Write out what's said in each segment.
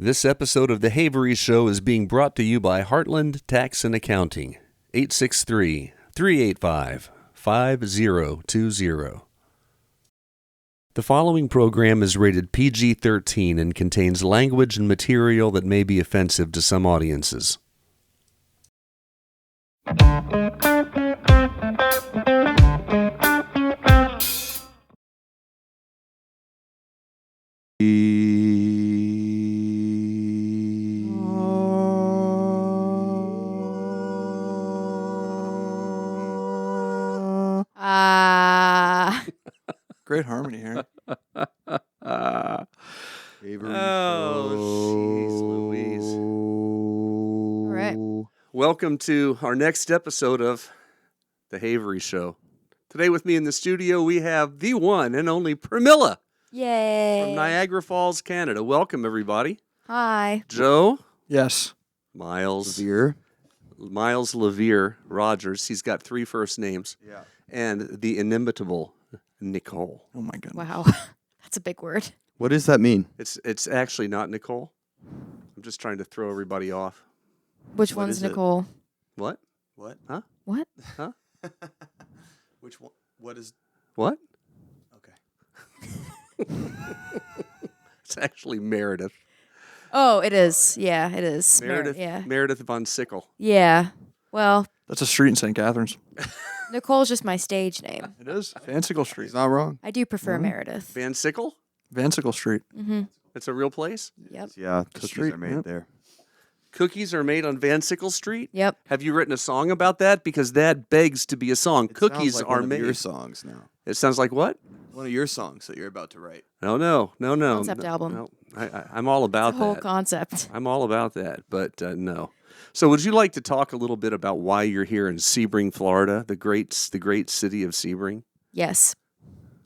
This episode of The Havery Show is being brought to you by Heartland Tax and Accounting, 863-385-5020. The following program is rated PG-13 and contains language and material that may be offensive to some audiences. Great harmony here. Jeez Louise. All right. Welcome to our next episode of The Havery Show. Today with me in the studio, we have the one and only Permilla Yay. from Niagara Falls, Canada. Welcome, everybody. Hi. Joe. Yes. Myles Rogers. He's got three first names. Yeah. And the inimitable Nicole. Oh my goodness. Wow. That's a big word. What does that mean? It's actually not Nicole. I'm just trying to throw everybody off. Which What one's is it? Nicole? What? What? Huh? What? Huh? Which one? What is? What? Okay. It's actually Meredith. Oh, it is. Yeah, it is. Meredith. Yeah. Meredith von Sickle. Yeah. Well, That's a street in St. Catharines. Nicole's just my stage name. It is. Vansicle Street. He's not wrong. I do prefer Meredith. Van Sickle? Vansicle Street. Mm-hmm. It's a real place? Yep. Yeah, cookies street, are made yep. there. Cookies are made on Van Sickle Street? Yep. Have you written a song about that? Because that begs to be a song. It Cookies sounds like are one made. of your songs now. It sounds like what? One of your songs that you're about to write. No. Concept No, album. No. I'm all about The whole that. concept. I'm all about that, but no. So would you like to talk a little bit about why you're here in Sebring, Florida, the great city of Sebring? Yes.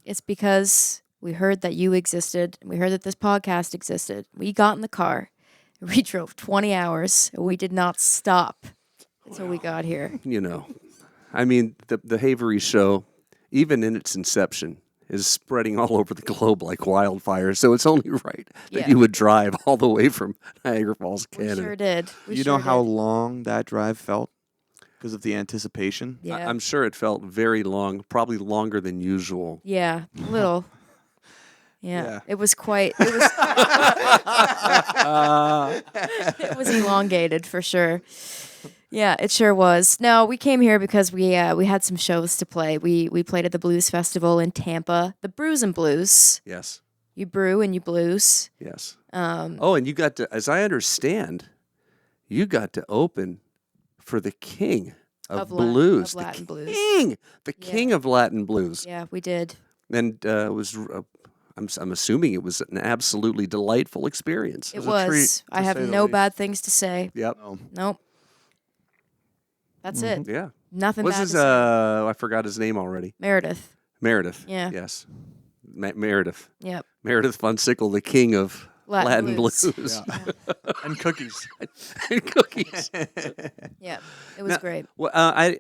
It's because we heard that you existed, and we heard that this podcast existed. We got in the car. We drove 20 hours, and we did not stop until we got here. You know, I mean, the Havery Show, even in its inception, is spreading all over the globe like wildfire. So it's only right that Yeah. you would drive all the way from Niagara Falls, We Canada. sure did. We you sure know how did. long that drive felt because of the anticipation? Yeah. I'm sure it felt very long, probably longer than usual. Yeah, a little. Yeah. Yeah. It was quite. It was. It was elongated for sure. Yeah, it sure was. No, we came here because we had some shows to play. We played at the Blues Festival in Tampa, the Brews and Blues. Yes, You brew and you blues. yes. Um, Oh, and you got to, as I understand, you got to open for the king of blues. of Latin blues. The Yeah. king of Latin blues. Yeah, we did. And it was, I'm assuming it was an absolutely delightful experience. It was a treat, was. I to have say the no least. bad things to say. Yep. No. Nope. That's it. Yeah. Nothing What's bad his, to say. I forgot his name already. Meredith. Meredith. Yeah. Yes. Meredith. Yep. Meredith von Sickle, the king of Latin blues. Yeah. And cookies. And cookies. Yep. It was Now- great. Well, I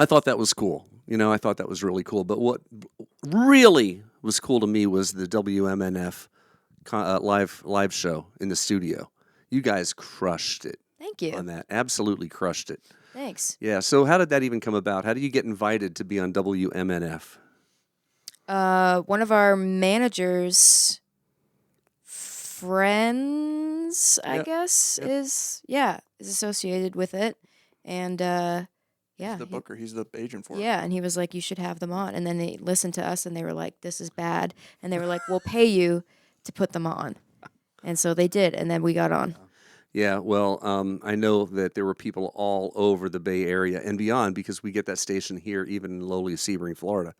thought that was cool. You know, I thought that was really cool. But what really was cool to me was the WMNF live show in the studio. You guys crushed it Thank you. on that. Absolutely crushed it. Thanks. Yeah. So how did that even come about? How do you get invited to be on WMNF? One of our managers' friends, I Yep. guess, Yep. is associated with it, and yeah, He's the booker. He's the agent for it. yeah, and he was like, "You should have them on," and then they listened to us, and they were like, "This is bad," and they were like, "We'll pay you to put them on," and so they did, and then we got on. Yeah, well, I know that there were people all over the Bay Area and beyond because we get that station here, even in lowly Sebring, Florida.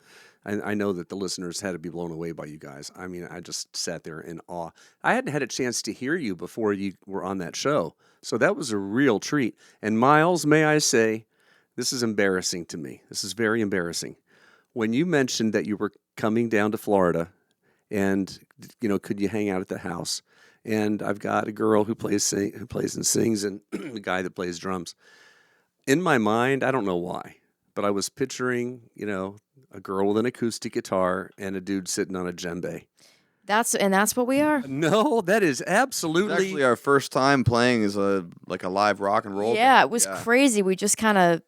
I know that the listeners had to be blown away by you guys. I mean, I just sat there in awe. I hadn't had a chance to hear you before you were on that show, so that was a real treat. And Myles, may I say, this is embarrassing to me. This is very embarrassing. When you mentioned that you were coming down to Florida and, you know, could you hang out at the house? And I've got a girl who plays and sings, and a guy that plays drums. In my mind, I don't know why, but I was picturing, you know, a girl with an acoustic guitar and a dude sitting on a djembe. That's what we are. No, that is It's absolutely. actually our first time playing as a live rock and roll. Yeah, band. it was crazy. We just kind of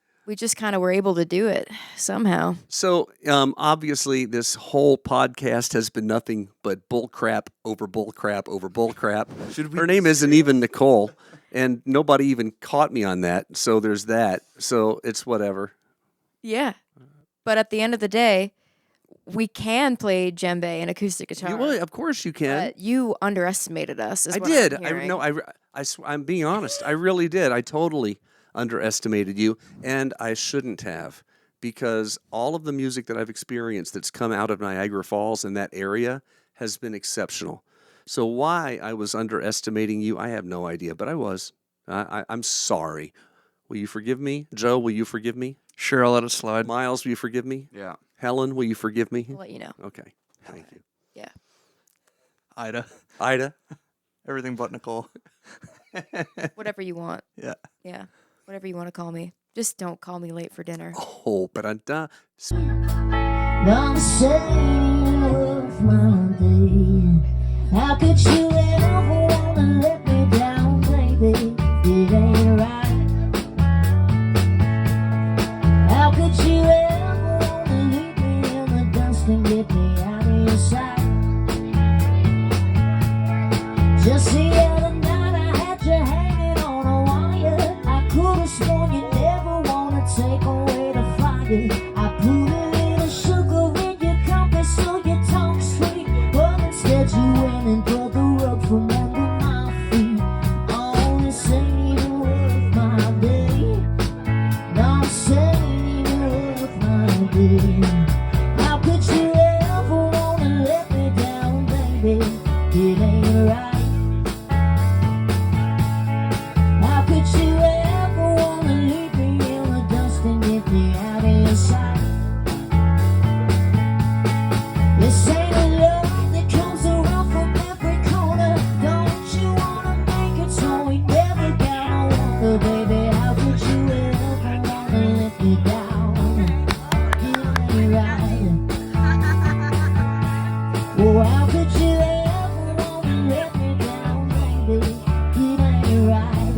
were able to do it somehow. So, obviously, this whole podcast has been nothing but bull crap over bull crap over bull crap. Her name isn't even Nicole, and nobody even caught me on that. So there's that. So it's whatever. Yeah. But at the end of the day, we can play djembe and acoustic guitar. Well, of course you can. But you underestimated us. Is I what did. I'm hearing. I'm being honest. I really did. I totally underestimated you, and I shouldn't have, because all of the music that I've experienced that's come out of Niagara Falls and that area has been exceptional. So why I was underestimating you, I have no idea, but I was. I'm sorry. Will you forgive me? Joe, will you forgive me? Sure, I'll let it slide. Miles, will you forgive me? Yeah. Helen, will you forgive me? I'll let you know. Okay. Thank you. Yeah. Ida? Everything but Nicole. Whatever you want. Yeah. Yeah. Whatever you want to call me. Just don't call me late for dinner. Oh, but I'm done. Don't say of my day. How could you ever wanna let me down, baby? It ain't right. How could you ever wanna leave me in the dust and get me out of your sight? Just the other night I had you hanging on a wire. I could have sworn you never wanna take away the fire. I put a little sugar in your coffee so your tongue sweet, but instead you went and pulled the rug from under my feet. Oh, this ain't even worth my day. No, this ain't even worth my day. How could you ever wanna let me down, baby? It ain't right. How could you ever wanna leave me in the dust and get me out of your sight? This ain't a love that comes around from every corner. Don't you wanna make it so we never gotta wonder, baby? How could you ever wanna let me down? It ain't right. Oh, how could you ever wanna let me down, baby? It ain't right.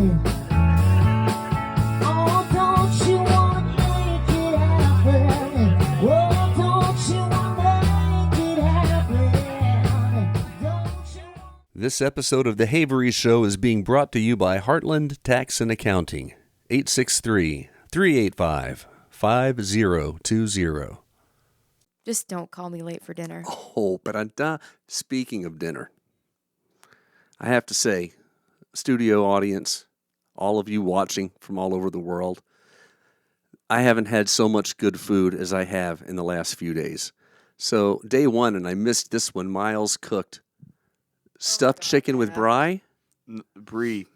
Oh, don't you wanna make it happen? Oh, don't you wanna make it happen? Don't you? This episode of The Havery Show is being brought to you by Heartland Tax and Accounting, 863-385-5020. Just don't call me late for dinner. Oh, but I'm done. Speaking of dinner, I have to say, studio audience, all of you watching from all over the world, I haven't had so much good food as I have in the last few days. So day one, and I missed this one, Miles cooked stuffed chicken with brie. Brie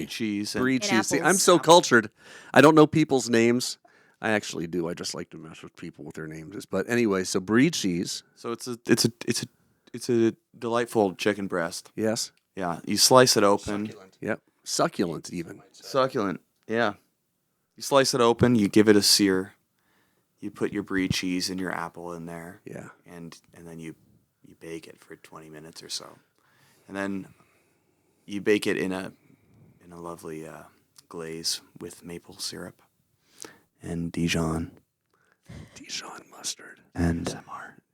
cheese. And Brie And cheese. See, I'm apples. so cultured. I don't know people's names. I actually do. I just like to mess with people with their names. But anyway, so brie cheese. So it's a delightful chicken breast. Yes. Yeah, you slice it open. Yep. Succulent even. Succulent. Yeah. You slice it open. You give it a sear. You put your brie cheese and your apple in there. Yeah. And then you bake it for 20 minutes or so, and then you bake it in a lovely glaze with maple syrup and Dijon mustard. and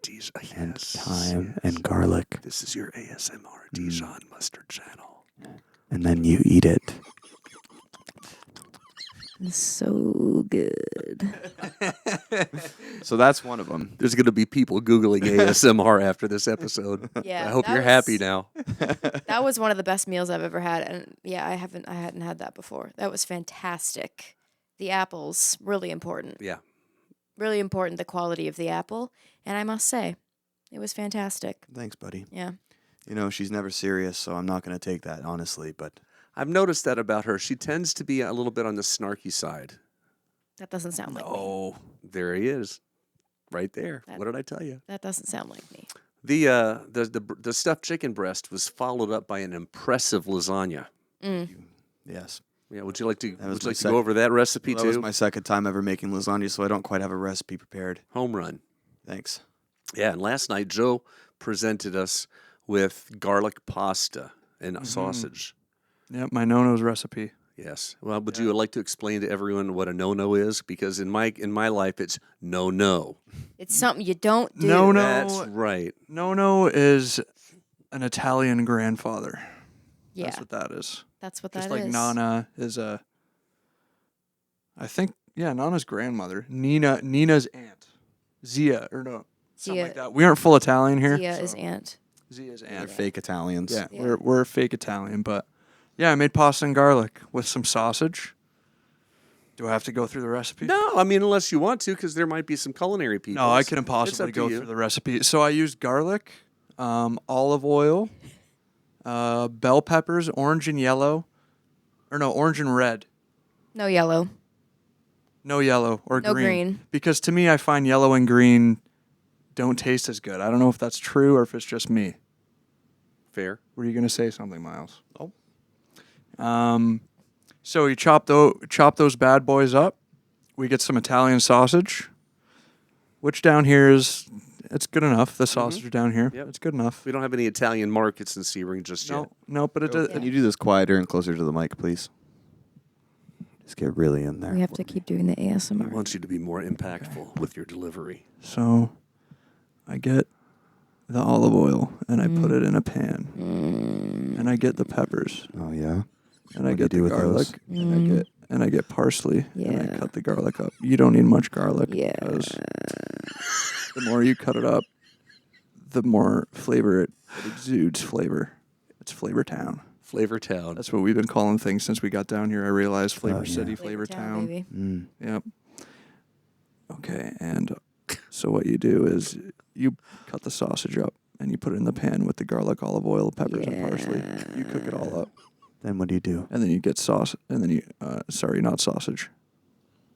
Dijon. thyme and garlic, This is your ASMR Dijon mustard channel. and then you eat it. It's so good. So that's one of them. There's going to be people Googling ASMR after this episode. Yeah, I hope that you're was- happy now. That was one of the best meals I've ever had, and yeah, I hadn't had that before. That was fantastic. The apples, really important. Yeah. Really important, the quality of the apple, and I must say, it was fantastic. Thanks, buddy. Yeah. You know, she's never serious, so I'm not going to take that honestly, but I've noticed that about her. She tends to be a little bit on the snarky side. That doesn't sound like me. Oh, there he is. Right there. What did I tell you? That doesn't sound like me. The stuffed chicken breast was followed up by an impressive lasagna. yes. Yeah, would you like to That was would you my like to go over that recipe That too? was my second time ever making lasagna, so I don't quite have a recipe prepared. Home run. Thanks. Yeah, and last night Joe presented us with garlic pasta and sausage. Yep, my no-no's recipe. Yes. Well, would you like to explain to everyone what a no-no is? Because in my life, it's no. It's something you don't do. No. That's right. No is an Italian grandfather. Yeah, That's what that is. that's what that is. Just like Nana is I think, Nana's grandmother. Nina's aunt. Zia, or no, something Zia. like that. We aren't full Italian here. Zia is so- aunt. Zia's They're aunt. fake Italians. Yeah, Yeah. we're fake Italian, but yeah, I made pasta and garlic with some sausage. Do I have to go through the recipe? No, I mean, unless you want to, because there might be some culinary people. No, I couldn't possibly go through the recipe. So I used garlic, olive oil, bell peppers, orange and yellow, orange and red. No yellow. No yellow or No green. Because to me, I find yellow and green don't taste as good. I don't know if that's true or if it's just me. Fair. Were you going to say something, Miles? Oh. So you chop those bad boys up. We get some Italian sausage, which down here it's good enough. The sausage down here, Yep. it's good enough. We don't have any Italian markets in Sebring just yet. No, but it does. Can you do this quieter and closer to the mic, please? Just get really in there. We have to keep doing the I ASMR. want you to be more impactful with your delivery. So I get the olive oil and I put it in a pan, and I get the peppers, Oh yeah. and I What do get you do the with garlic, those? and I get parsley, and Yeah. I cut the garlic up. You don't need much garlic Yeah. because the more you cut it up, the more flavor it exudes. Flavor. It's Flavor Town. Flavor Town. That's what we've been calling things since we got down here. I realized Flavor yeah. City, Flavor Town. baby. Mm. Yep. Okay, and so what you do is you cut the sausage up and you put it in the pan with the garlic, olive oil, peppers, and parsley. You cook it all up, Then what do you do? and then you get sauce, and then you not sausage.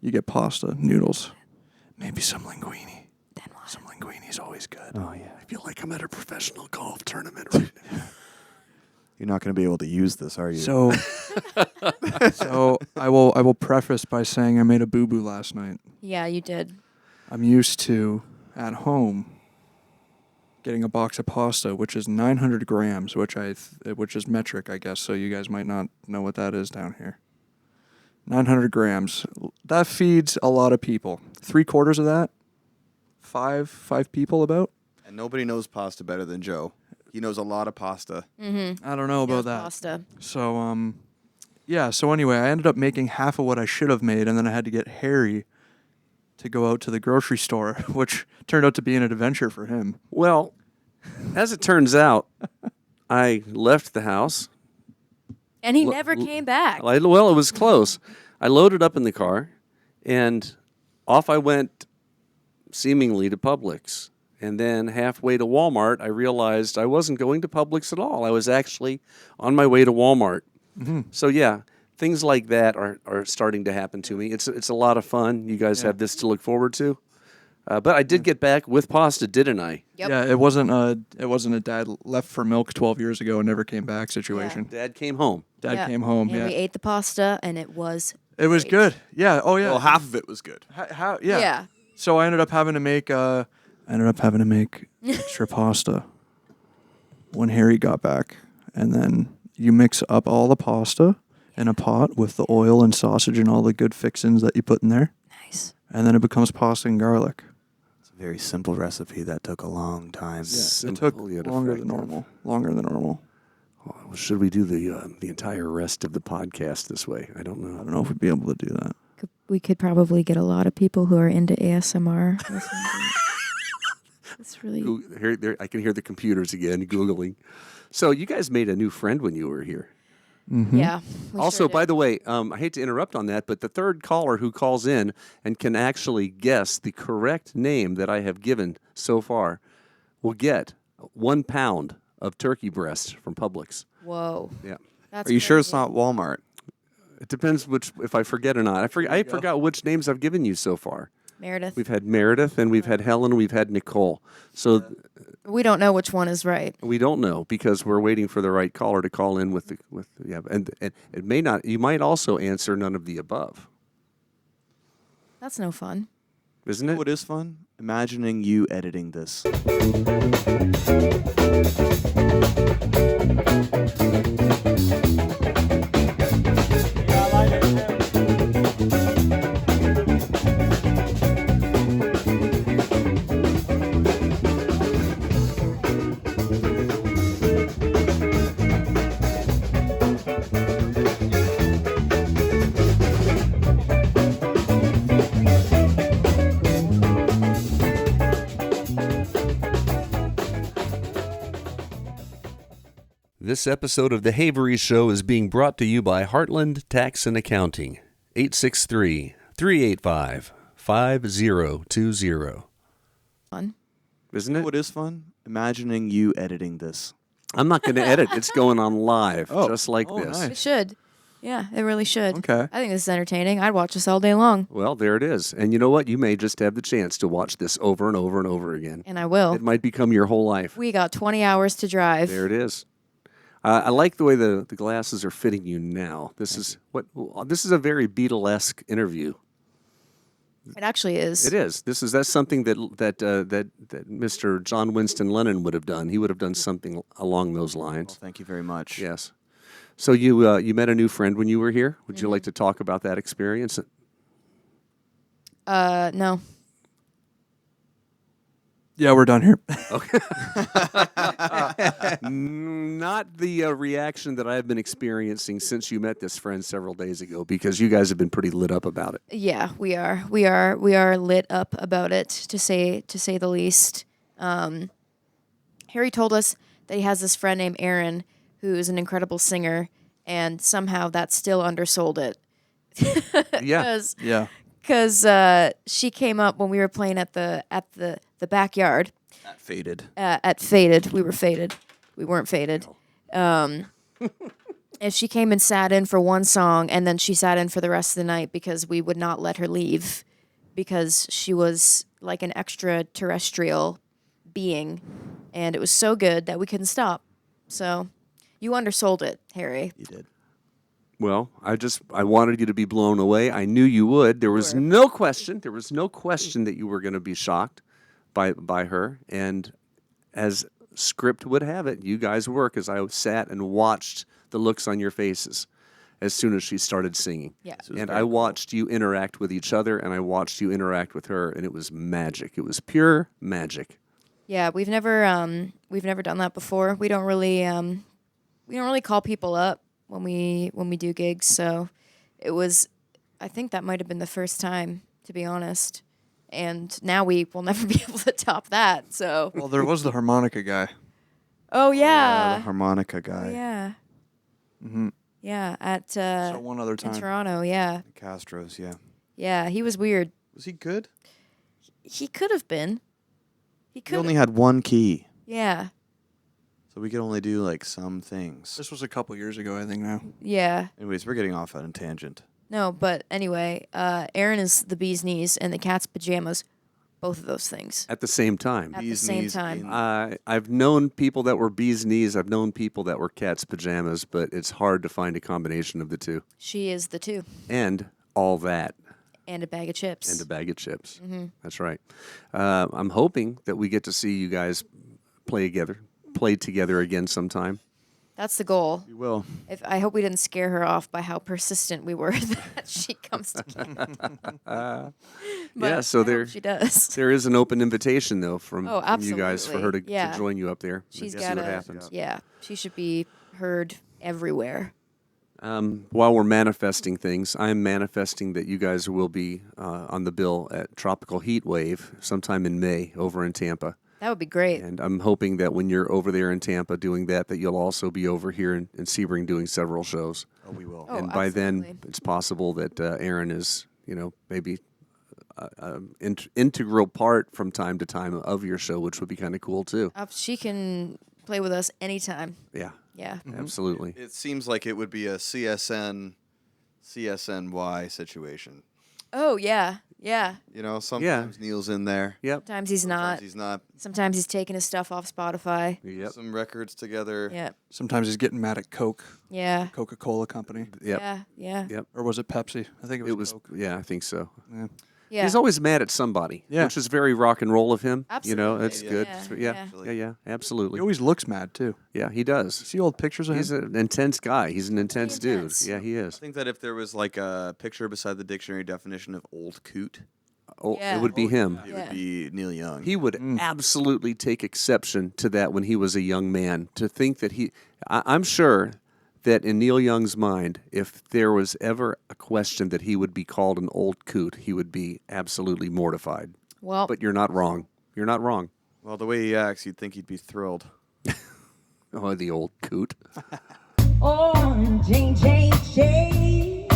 You get pasta, noodles, maybe some linguine. Some linguine is always good. Oh yeah. I feel like I'm at a professional golf tournament right now. You're not going to be able to use this, are you? So, so I will preface by saying I made a boo boo last night. Yeah, you did. I'm used to at home getting a box of pasta, which is 900 grams, which is metric, I guess. So you guys might not know what that is down here. 900 grams. That feeds a lot of people. 3/4 of that, five people about. And nobody knows pasta better than Joe. He knows a lot of pasta. I don't know about that. Pasta. So yeah. So anyway, I ended up making half of what I should have made, and then I had to get Harry to go out to the grocery store, which turned out to be an adventure for him. Well, as it turns out, I left the house. And he never came back. Well, it was close. I loaded up in the car, and off I went, seemingly to Publix. And then halfway to Walmart, I realized I wasn't going to Publix at all. I was actually on my way to Walmart. So yeah, things like that are starting to happen to me. It's a lot of fun. You guys have this to look forward to. But I did get back with pasta, didn't I? Yep. Yeah, it wasn't a dad left for milk 12 years ago and never came back situation. Dad came home. Dad Yeah. came home. And Yeah, we ate the pasta, and it was it was great. good. Yeah. Oh yeah. Well, half of it was good. Yeah. Yeah. So I ended up having to make extra pasta when Harry got back, and then you mix up all the pasta in a pot with the oil and sausage and all the good fixins that you put in there, Nice. and then it becomes pasta and garlic. It's a very simple recipe that took a long time. It took Simple yet longer than effective. normal. Longer than normal. Well, should we do the entire rest of the podcast this way? I don't I know. don't know if we'd be able to do that. We could probably get a lot of people who are into ASMR. listening to it. It's really I can hear the computers again Googling. So you guys made a new friend when you were here. yeah. we Also, sure by did. the way, I hate to interrupt on that, but the third caller who calls in and can actually guess the correct name that I have given so far will get 1 pound of turkey breast from Publix. Whoa. Yeah. That's Are you sure it's crazy. not Walmart? It depends if I forget or not. I forgot which names I've given you so far. Meredith? We've had Meredith, and we've had Helen, and we've had Nicole. So We don't know which one is right. we don't know because we're waiting for the right caller to call in with and it may not. You might also answer none of the above. That's no fun. Isn't You know it? what is fun? Imagining you editing this. This episode of The Havery Show is being brought to you by Heartland Tax and Accounting, 863-385-5020. Fun. Isn't You know it? what is fun? Imagining you editing this. I'm not going to edit. It's going on live, Oh. just like Oh, this. nice. It should. Yeah, it really should. Okay. I think this is entertaining. I'd watch this all day long, Well, there it is. And you know what? You may just have the chance to watch this over and over and over again. and I will. It might become your whole life. We got 20 hours to drive. There it is. I like the way the glasses are fitting you now. This is a very Beatlesque interview. It actually is. It is. That's something that Mr. John Winston Lennon would have done. He would have done something along those Well, lines. thank you very much. Yes. So you met a new friend when you were here. Would you like to talk about that experience? No. Yeah, we're done here. Not the reaction that I've been experiencing since you met this friend several days ago, because you guys have been pretty lit up about it. Yeah, we are. We are lit up about it, to say the least. Harry told us that he has this friend named Aaron, who is an incredible singer, and somehow that still undersold it. Yeah. Yeah. Because she came up when we were playing at the backyard Faded. at Faded. We were faded. We weren't faded. And she came and sat in for one song, and then she sat in for the rest of the night because we would not let her leave, because she was like an extraterrestrial being, and it was so good that we couldn't stop. So you undersold it, Harry. You did. Well, I wanted you to be blown away. I knew you would. There was no question. There was no question that you were going to be shocked by her. And as script would have it, you guys were, because I sat and watched the looks on your faces as soon as she started singing. Yeah. This was And very I cool. watched you interact with each other, and I watched you interact with her, and it was magic. It was pure magic. Yeah, we've never done that before. We don't really call people up when we do gigs, so it was, I think that might have been the first time, to be honest. And now we will never be able to top that. So Well, there was the harmonica guy. oh The yeah, harmonica guy. yeah, Mm-hmm. yeah, at So one other in time. Toronto, yeah, Castro's, yeah. yeah. He was weird. Was he good? He could have been. He He could. only had one key, Yeah, so we could only do like some things. This was a couple years ago, I think. Now. yeah. Anyways, we're getting off on a tangent. No, but anyway, Aaron is the bee's knees and the cat's pajamas. Both of those things At the same time. at the Bee's same knees time. in- I've known people that were bee's knees. I've known people that were cat's pajamas, but it's hard to find a combination of the two. She is the two, And all that, and a bag of chips. and a bag of chips. Mm-hmm. That's right. I'm hoping that we get to see you guys play together again sometime. That's the goal. We will. I hope we didn't scare her off by how persistent we were that she comes to camp. Yeah, so I hope there- she does. There is an open invitation, though, from Oh, you guys for her to, absolutely. Yeah. to join you up there. She's See got what to. happens. Yeah, she should be heard everywhere. While we're manifesting things, I'm manifesting that you guys will be on the bill at Tropical Heat Wave sometime in May over in Tampa. That would be great. And I'm hoping that when you're over there in Tampa doing that you'll also be over here in Sebring doing several shows. Oh, we will. Oh, And by then, absolutely. it's possible that Aaron is, maybe an integral part from time to time of your show, which would be kind of cool too. She can play with us anytime. Yeah, Yeah. absolutely. It seems like it would be a CSNY situation. Oh yeah, yeah. You know, sometimes Neil's in there. Yep. Sometimes he's not. Sometimes he's not. Sometimes he's taking his stuff off Spotify. Yep. Some records together. Yeah. Sometimes he's getting mad at Coke, Yeah. Coca-Cola Company, Yep. Yeah. Yeah. Yep. or was it Pepsi? I think it was. It was. Coke. Yeah, I think so. Yeah. Yeah. He's always mad at somebody, Yeah. which is very rock and roll of him. You know, Absolutely. it's Yeah, good. yeah, Yeah, yeah. absolutely. He always looks mad too. Yeah, he does. See old pictures of He's him? an intense guy. He's an intense dude. intense. Yeah, he I is. think that if there was like a picture beside the dictionary definition of old coot, Oh, Yeah. it would be him. it Yeah. would be Neil Young. He would absolutely take exception to that when he was a young man. To think that I'm sure that in Neil Young's mind, if there was ever a question that he would be called an old coot, he would be absolutely mortified. Well, But you're not wrong. You're not wrong. Well, the way he acts, you'd think he'd be thrilled. Oh, the old coot. Oh, Jane, Jane, Jane.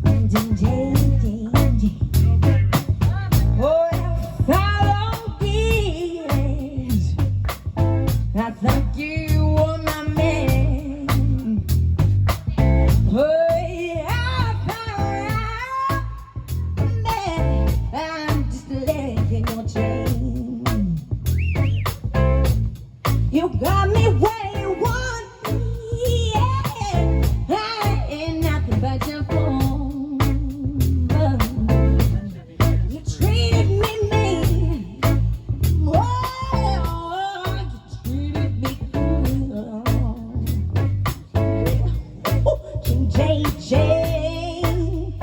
Jane, Jane, Jane, Jane. Oh, follow this. I thought you were my man. Oh, yeah, I found that I'm just letting your chain. You got me where you want me, yeah. I ain't nothing but your phone. You treated me mean. Oh, you treated me good. Jane,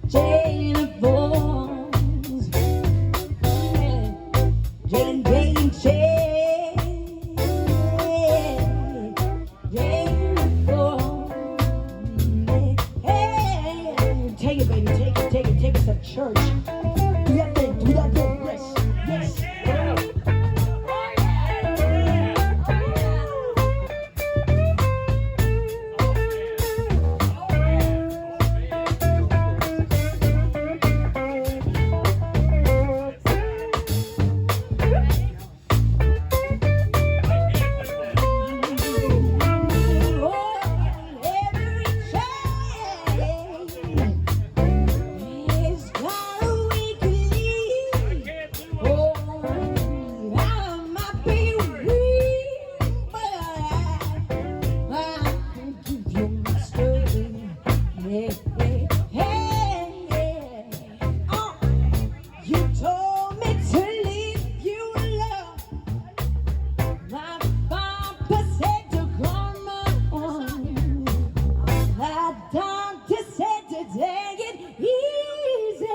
Jane of Falls. Jane, Jane, Jane, Jane Falls. Hey, take it, baby, take it to church. Do that thing, yes, yes. You told me to leave you alone. My papa said to come on. My doctor said to take it easy.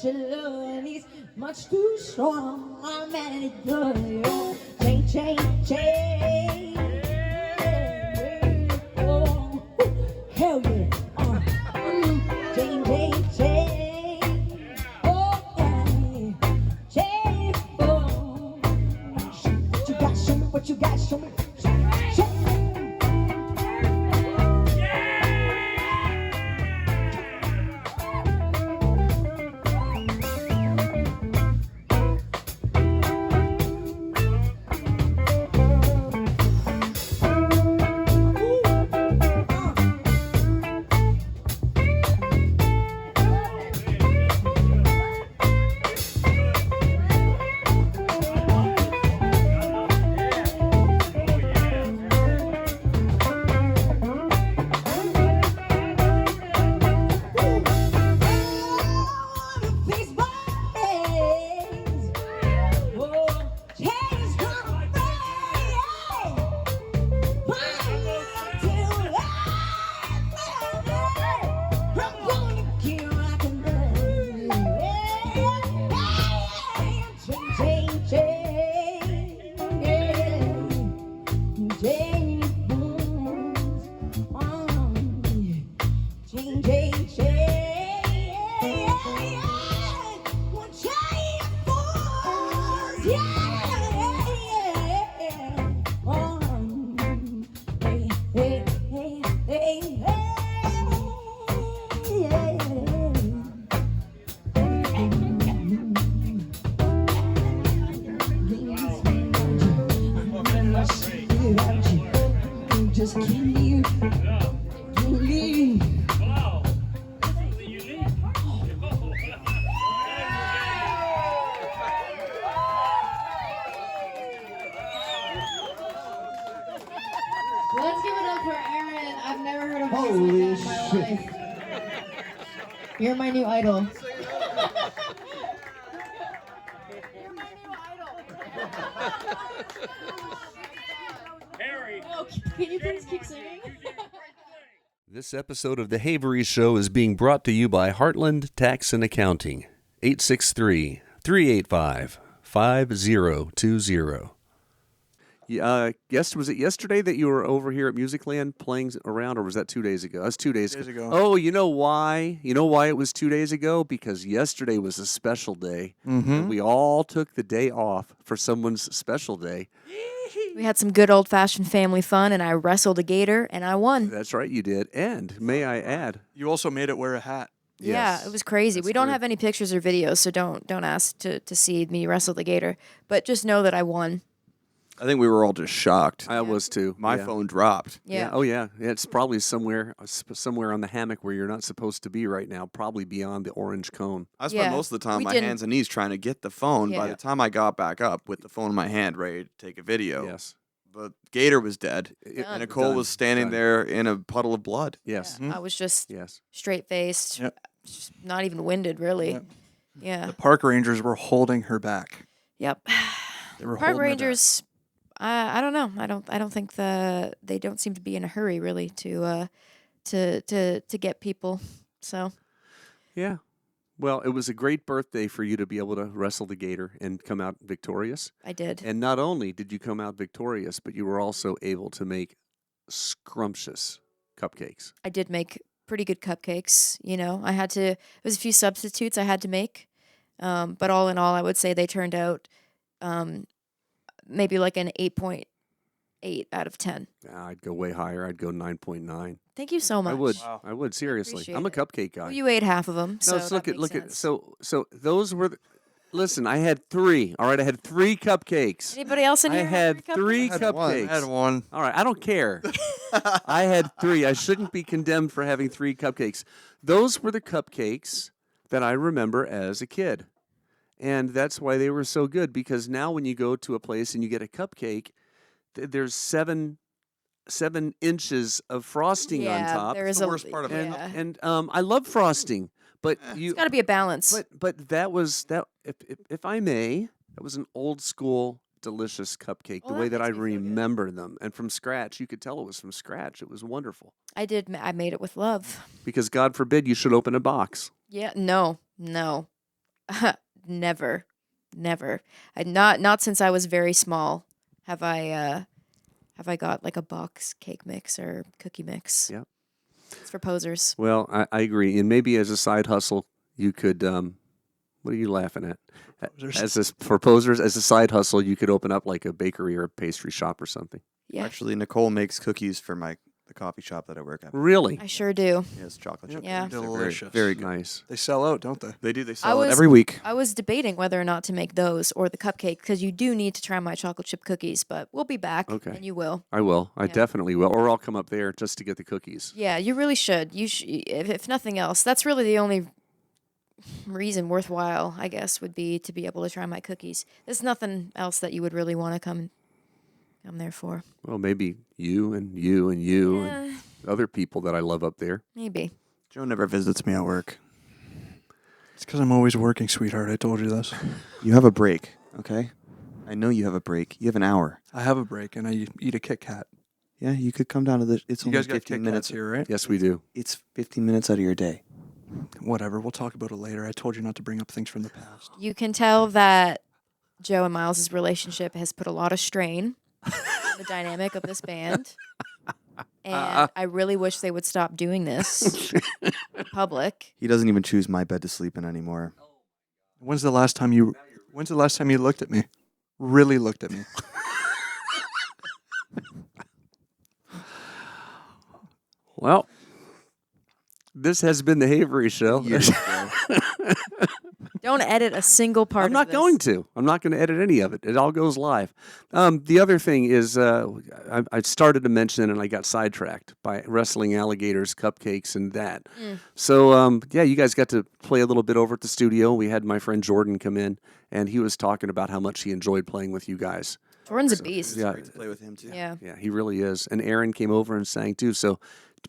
Your love is much too strong. I'm at it good. Change. Oh, hell yeah. Change. Oh, yeah. Change. Oh. What you got, show me what you got, show me. Just can't leave. let's give it up for Aaron. I've never heard a voice like that in my life. You're my new idol. Oh, can you please keep singing? This episode of The Havery Show is being brought to you by Heartland Tax and Accounting, 863-385-5020. Was it yesterday that you were over here at Musicland playing around, or was that 2 days ago? That's 2 days ago. Oh, you know why? You know why it was 2 days ago? Because yesterday was a special day. And we all took the day off for someone's special day. We had some good old-fashioned family fun, and I wrestled a gator, and I won. That's right, you did. And may I add, You also made it wear a hat. Yeah, it was crazy. We don't have any pictures or videos, so don't ask to see me wrestle the gator. But just know that I won. I think we were all just shocked. I was too. My phone dropped. Yeah. Oh yeah. It's probably somewhere on the hammock where you're not supposed to be right now. Probably beyond the orange cone. I spent Yeah, most of the time on we my didn't- hands and knees trying to get the phone. By Yeah. the time I got back up with the phone in my hand, ready to take a video, Yes. the gator was dead. Done. And Nicole Done. was standing Done. there in a puddle of blood. Yes. I was just Yes. straight-faced, Yep. just not even winded, really. Yep. Yeah. The park rangers were holding her back. Yep. They were Park holding her back. rangers. I don't know. I don't think they don't seem to be in a hurry really to get people. So Yeah. Well, it was a great birthday for you to be able to wrestle the gator and come out victorious. I did. And not only did you come out victorious, but you were also able to make scrumptious cupcakes. I did make pretty good cupcakes. You know, I had to. There was a few substitutes I had to make, but all in all, I would say they turned out maybe like an 8.8 out of 10. I'd go way higher. I'd go 9.9. Thank you so much. I would. Wow. I would seriously. I'm a cupcake guy. Well, you ate half of them. So No, so that look makes at sense. so those were. Listen, I had 3. All right, I had 3 cupcakes. Anybody else in I here? have had cupcakes? 3 I had one. cupcakes. I had one. All right, I don't care. I had 3. I shouldn't be condemned for having 3 cupcakes. Those were the cupcakes that I remember as a kid. And that's why they were so good, because now when you go to a place and you get a cupcake, there's 7 inches of frosting on top. there is the a worst part of it. yeah. And I love frosting, but you It's got to be a balance. but that was that if I may, that was an old school delicious cupcake, the Well, way that that I makes me feel good. remember them, and from scratch. You could tell it was from scratch. It was wonderful. I did. I made it with love. Because God forbid you should open a box. Yeah. No. Never. Not since I was very small have I got like a box cake mix or cookie mix. Yeah. It's for posers. Well, I agree, and maybe as a side hustle, you could. What are you laughing at? For posers, as a side hustle, you could open up like a bakery or a pastry shop or something. Yeah. Actually, Nicole makes cookies for the coffee shop that I work at. Really I sure do. Yes, chocolate chip. Yeah. cookies. They're Delicious. Very good. nice. They sell out, don't they? They do. They I sell it was- every week. I was debating whether or not to make those or the cupcake because you do need to try my chocolate chip cookies, but we'll be back. Okay. And you will. I will. I Yeah. definitely will. Or I'll come up there just to get the cookies. Yeah, you really should. If nothing else, that's really the only reason worthwhile, I guess, would be to be able to try my cookies. There's nothing else that you would really want to come there for. Well, maybe you and you and you and other people that I love up there. Maybe. Joe never visits me at work. It's because I'm always working, sweetheart. I told you this. You have a break, okay? I know you have a break. You have an hour. I have a break and I eat a Kit Kat. Yeah, you could come down to the. It's You only guys got 15 Kit minutes Kats here, right? Yes, we do. It's 15 minutes out of your day. Whatever. We'll talk about it later. I told you not to bring up things from the past. You can tell that Joe and Miles' relationship has put a lot of strain on the dynamic of this band. And I really wish they would stop doing this in public. He doesn't even choose my bed to sleep in anymore. When's the last time you looked at me? Really looked at me. Well, this has been the Havery Show. Years ago. Don't edit a single part I'm of not this. going to. I'm not going to edit any of it. It all goes live. The other thing is, I started to mention, and I got sidetracked by wrestling alligators, cupcakes, and that. So, yeah, you guys got to play a little bit over at the studio. We had my friend Jordan come in, and he was talking about how much he enjoyed playing with you guys. Jordan's a beast. Yeah. Great to play with him too. Yeah. Yeah, he really is. And Aaron came over and sang too. So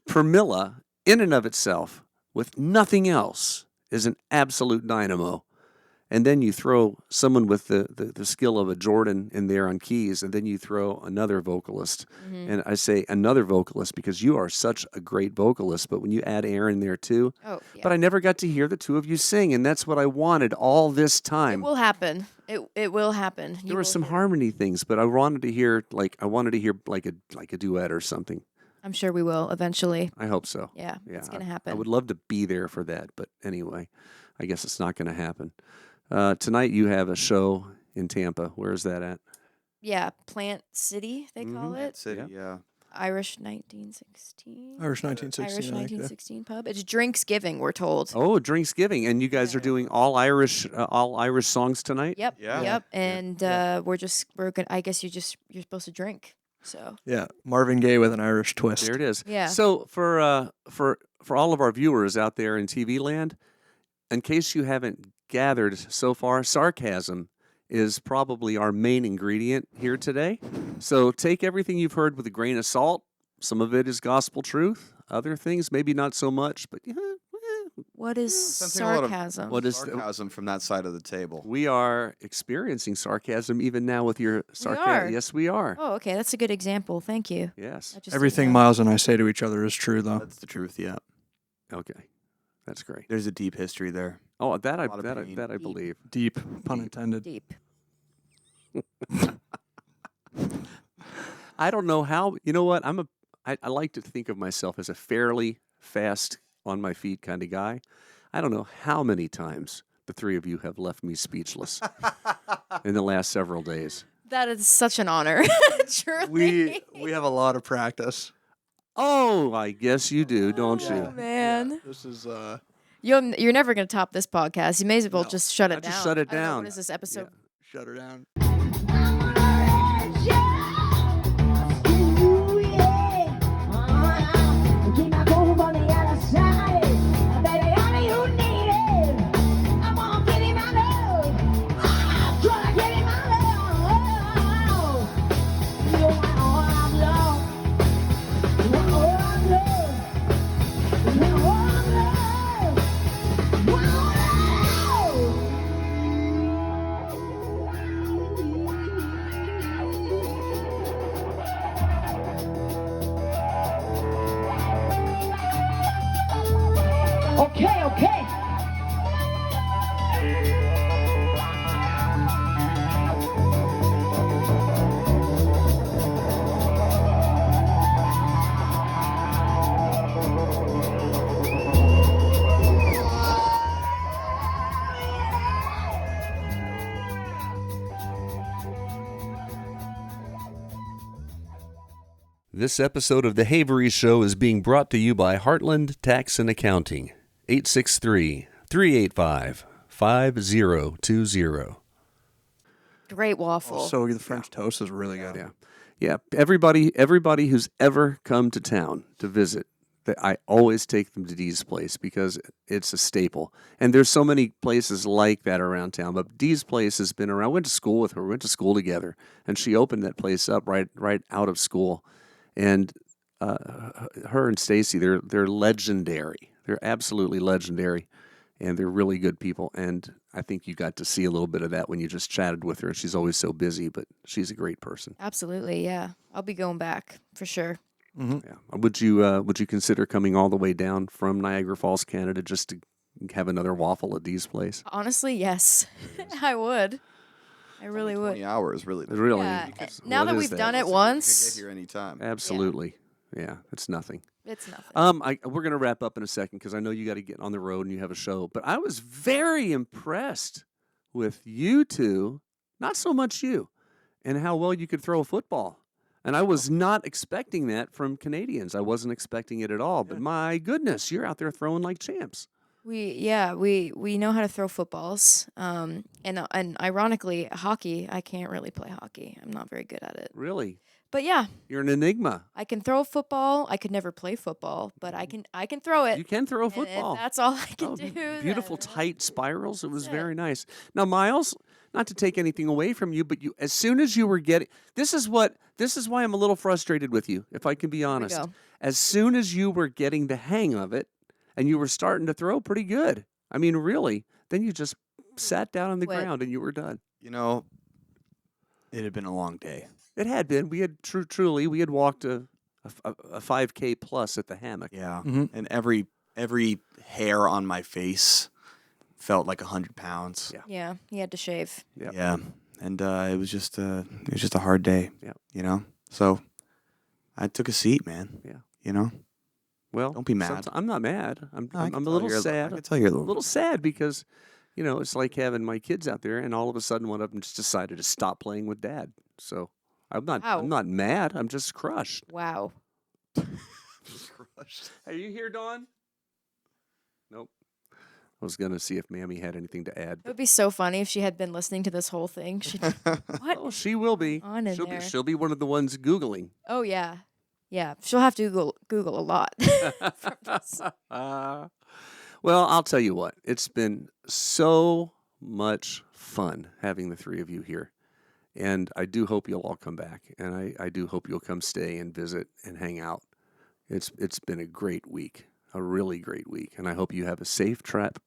Permilla, in and of itself, with nothing else, is an absolute dynamo. And then you throw someone with the skill of a Jordan in there on keys, and then you throw another vocalist. And I say another vocalist because you are such a great vocalist, but when you add Aaron there too, Oh, yeah. but I never got to hear the two of you sing, and that's what I wanted all this It time. will happen. It will happen. There were some harmony things, but I wanted to hear like a duet or something. I'm sure we will eventually. I hope so. Yeah, it's gonna I happen. would love to be there for that, but anyway, I guess it's not going to happen. Tonight you have a show in Tampa. Where is that at? Yeah, Plant City they call it. City, Yep. yeah. Irish 1916. Irish 1916. Irish I think, yeah. 1916 pub. It's Drinksgiving, we're told. Oh, Drinksgiving, and you guys are doing all Irish songs tonight. Yep. Yeah. Yep. And we're gonna. I guess you're supposed to drink. So Yeah, Marvin Gaye with an Irish twist. There it is. Yeah. So for all of our viewers out there in TV land, in case you haven't gathered so far, sarcasm is probably our main ingredient here today. So take everything you've heard with a grain of salt. Some of it is gospel truth. Other things, maybe not so much, but what is Sensing a lot of sarcasm? what is Sarcasm from that side of the table. we are experiencing sarcasm even now with your are. sarcasm. Yes, we are. Oh, okay. That's a good example. Thank you. Yes. I just Everything didn't know. Miles and I say to each other is true, though. That's the truth, yeah. Okay. That's great. There's a deep history there. Oh, that I lot of pain. that I believe. Deep, pun intended. Deep. I don't know how. You know what? I like to think of myself as a fairly fast on my feet kind of guy. I don't know how many times the three of you have left me speechless in the last several days. That is such an honor. Truly. We have a lot of practice. Oh, I guess you do, don't Oh, you? man. This is You're never going to top this podcast. You may as well just shut it I down. just shut it I don't know, down. what is this episode? shut her down. Okay, okay. This episode of The Havery Show is being brought to you by Heartland Tax and Accounting, 863-385-5020. Great waffle. So the French toast is really good. Yeah. Yeah, everybody who's ever come to town to visit, I always take them to Dee's Place because it's a staple. And there's so many places like that around town, but Dee's Place has been around. I went to school with her. We went to school together, and she opened that place up right out of school. And her and Stacy, they're legendary. They're absolutely legendary, and they're really good people. And I think you got to see a little bit of that when you just chatted with her. She's always so busy, but she's a great person. Absolutely, yeah. I'll be going back for sure. Yeah. Would you consider coming all the way down from Niagara Falls, Canada, just to have another waffle at Dee's Place? Honestly, yes. I would. I really would. 20 hours, really. Really? Yeah. Because Now what that is we've done it You could once, get here anytime. Absolutely. Yeah, it's nothing. it's nothing. We're going to wrap up in a second because I know you got to get on the road and you have a show. But I was very impressed with you two, not so much you, and how well you could throw a football. And I was not expecting that from Canadians. I wasn't expecting it at all. But my goodness, you're out there throwing like champs. We know how to throw footballs. And ironically, hockey, I can't really play hockey. I'm not very good at it. Really? But yeah, You're an enigma. I can throw a football. I could never play football, but I can throw it. You can throw a And football. if that's all I can Oh, do. beautiful then, tight spirals. It was it. very nice. Now, Miles, not to take anything away from you, but you, as soon as you were getting, this is why I'm a little frustrated with you, if I can be honest. go. As soon as you were getting the hang of it, and you were starting to throw pretty good. I mean, really, then you just sat down on the Quit. ground and you were done. You know, it had been a long day. It had been. We had truly. We had walked a 5K plus at the hammock. Yeah. Mhm. And every hair on my face felt like 100 pounds. Yeah. Yeah, he had to shave. Yep. Yeah. And it was just a hard day. Yep. You know? So I took a seat, man. Yeah. You know? Well, Don't be mad. I'm not mad. I'm No, I I'm can a tell little you're sad. I can tell you're a A little. little sad because, it's like having my kids out there, and all of a sudden one of them just decided to stop playing with Dad. So I'm not Wow. I'm not mad. I'm just crushed. Wow. Are you here, Dawn? Nope. I was gonna see if Mammy had anything to add. It would be so funny if she had been listening to this whole thing. She'd be, what? Oh, she will be. On in she'll there. be. She'll be one of the ones Googling. Oh yeah, yeah. She'll have to Google a lot. from this. Well, I'll tell you what. It's been so much fun having the three of you here. And I do hope you'll all come back. And I do hope you'll come stay and visit and hang out. It's been a great week, a really great week. And I hope you have a safe trap.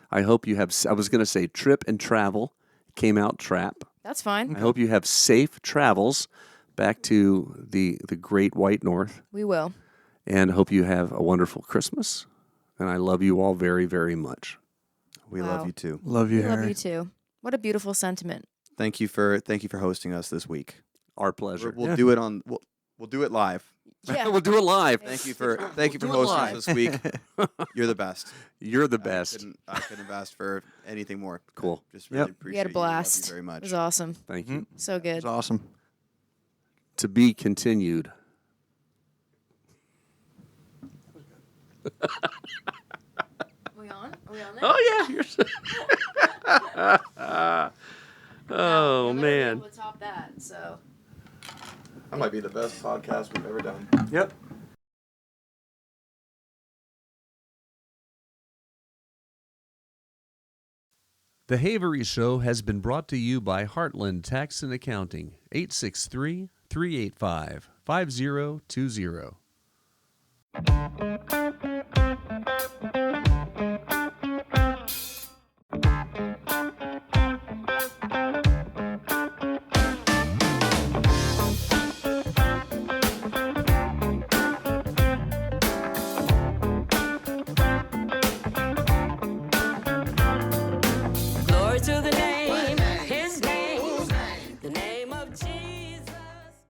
I hope you have, I was going to say trip and travel, came out trap. That's fine. I hope you have safe travels back to the great white north. We will. And hope you have a wonderful Christmas. And I love you all very, very much. We Wow. love you too. Love you, We love Harry. you too. What a beautiful sentiment. Thank you for hosting us this week. Our pleasure. We'll do it on we'll do it live. Yeah. We'll do it live. Thank you for do it hosting live. us this week. You're the best. You're the best. I couldn't have asked for anything more. Cool. Just really Yep. appreciate We had a you. Love blast. you very It much. was awesome. Thank you. So good. It's awesome. To be continued. Are we on? Are we on there? Oh, yeah. Oh, man. To top that, so. That might be the best podcast we've ever done. Yep. The Havery Show has been brought to you by Heartland Tax and Accounting, 863-385-5020.